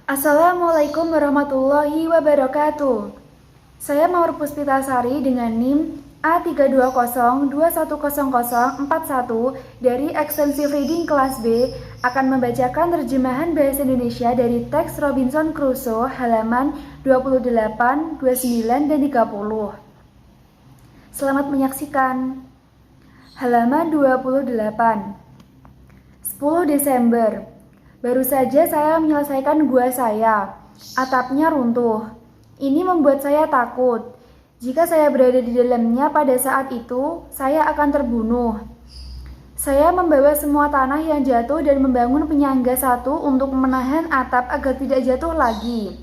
Assalamualaikum warahmatullahi wabarakatuh. Saya Maur Puspitasari dengan NIM A320210041 dari Extensive Reading kelas B akan membacakan terjemahan bahasa Indonesia dari teks Robinson Crusoe halaman 28, 29, dan 30. Selamat menyaksikan. Halaman 28. 10 Desember. Baru saja saya menyelesaikan gua saya. Atapnya runtuh. Ini membuat saya takut. Jika saya berada di dalamnya pada saat itu, saya akan terbunuh. Saya membawa semua tanah yang jatuh dan membangun penyangga satu untuk menahan atap agar tidak jatuh lagi.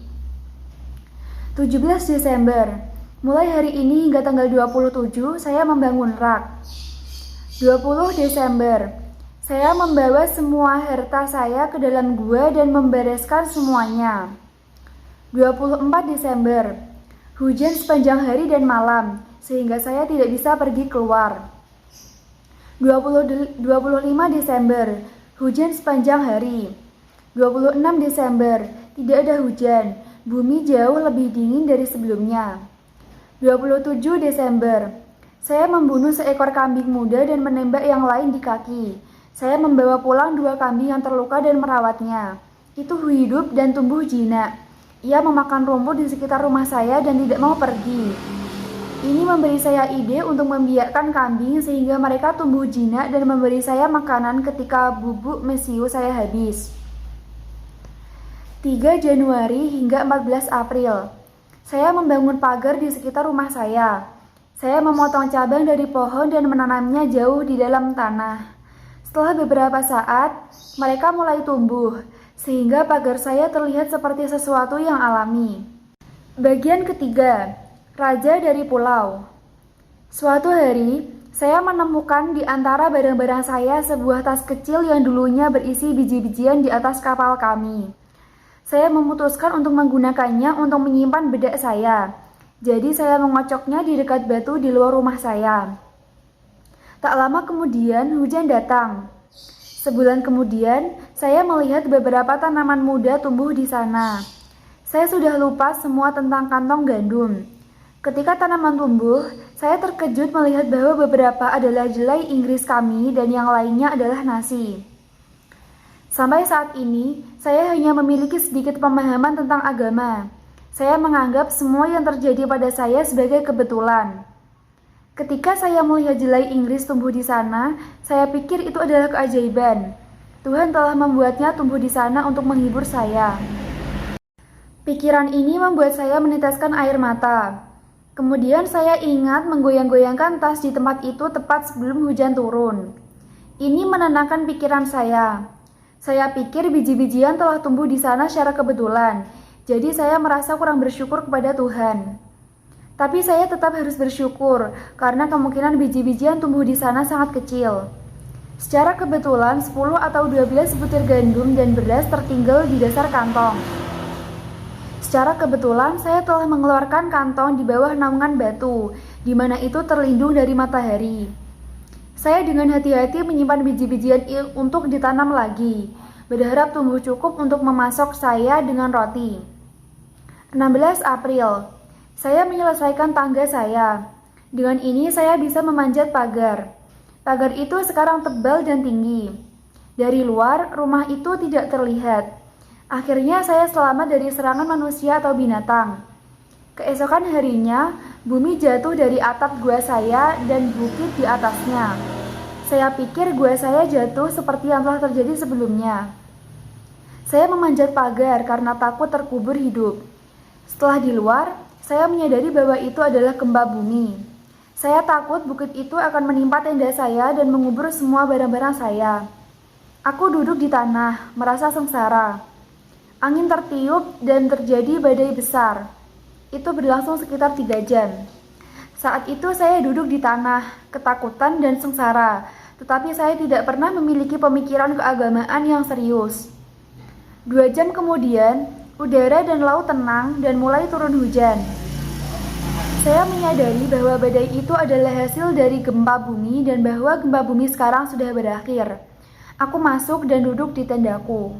17 Desember. Mulai hari ini hingga tanggal 27, saya membangun rak. 20 Desember. Saya membawa semua harta saya ke dalam gua dan membereskan semuanya. 24 Desember. Hujan sepanjang hari dan malam, sehingga saya tidak bisa pergi keluar. 25 Desember. Hujan sepanjang hari. 26 Desember. Tidak ada hujan. Bumi jauh lebih dingin dari sebelumnya. 27 Desember. Saya membunuh seekor kambing muda dan menembak yang lain di kaki. Saya membawa pulang 2 kambing yang terluka dan merawatnya. Itu hidup dan tumbuh jinak. Ia memakan rumput di sekitar rumah saya dan tidak mau pergi. Ini memberi saya ide untuk membiarkan kambing sehingga mereka tumbuh jinak dan memberi saya makanan ketika bubuk mesiu saya habis. 3 Januari hingga 14 April. Saya membangun pagar di sekitar rumah saya. Saya memotong cabang dari pohon dan menanamnya jauh di dalam tanah. Setelah beberapa saat, mereka mulai tumbuh, sehingga pagar saya terlihat seperti sesuatu yang alami. Bagian ketiga, Raja dari Pulau. Suatu hari, saya menemukan di antara barang-barang saya sebuah tas kecil yang dulunya berisi biji-bijian di atas kapal kami. Saya memutuskan untuk menggunakannya untuk menyimpan bedak saya. Jadi saya mengocoknya di dekat batu di luar rumah saya. Tak lama kemudian hujan datang. Sebulan kemudian, saya melihat beberapa tanaman muda tumbuh di sana. Saya sudah lupa semua tentang kantong gandum. Ketika tanaman tumbuh, saya terkejut melihat bahwa beberapa adalah jelai Inggris kami dan yang lainnya adalah nasi. Sampai saat ini, saya hanya memiliki sedikit pemahaman tentang agama. Saya menganggap semua yang terjadi pada saya sebagai kebetulan. Ketika saya melihat jelai Inggris tumbuh di sana, saya pikir itu adalah keajaiban. Tuhan telah membuatnya tumbuh di sana untuk menghibur saya. Pikiran ini membuat saya meneteskan air mata. Kemudian saya ingat menggoyang-goyangkan tas di tempat itu tepat sebelum hujan turun. Ini menenangkan pikiran saya. Saya pikir biji-bijian telah tumbuh di sana secara kebetulan, jadi saya merasa kurang bersyukur kepada Tuhan. Tapi saya tetap harus bersyukur karena kemungkinan biji-bijian tumbuh di sana sangat kecil. Secara kebetulan 10 atau 12 butir gandum dan beras tertinggal di dasar kantong. Secara kebetulan saya telah mengeluarkan kantong di bawah naungan batu, di mana itu terlindung dari matahari. Saya dengan hati-hati menyimpan biji-bijian untuk ditanam lagi, berharap tumbuh cukup untuk memasok saya dengan roti. 16 April. Saya menyelesaikan tangga saya. Dengan ini saya bisa memanjat pagar. Pagar itu sekarang tebal dan tinggi. Dari luar, rumah itu tidak terlihat. Akhirnya saya selamat dari serangan manusia atau binatang. Keesokan harinya, bumi jatuh dari atap gua saya dan bukit di atasnya. Saya pikir gua saya jatuh seperti yang telah terjadi sebelumnya. Saya memanjat pagar karena takut terkubur hidup. Setelah di luar, saya menyadari bahwa itu adalah gempa bumi. Saya takut bukit itu akan menimpa tenda saya dan mengubur semua barang-barang saya. Aku duduk di tanah, merasa sengsara. Angin tertiup dan terjadi badai besar. Itu berlangsung sekitar 3 jam. Saat itu saya duduk di tanah, ketakutan dan sengsara. Tetapi saya tidak pernah memiliki pemikiran keagamaan yang serius. 2 jam kemudian, udara dan laut tenang dan mulai turun hujan. Saya menyadari bahwa badai itu adalah hasil dari gempa bumi dan bahwa gempa bumi sekarang sudah berakhir. Aku masuk dan duduk di tendaku.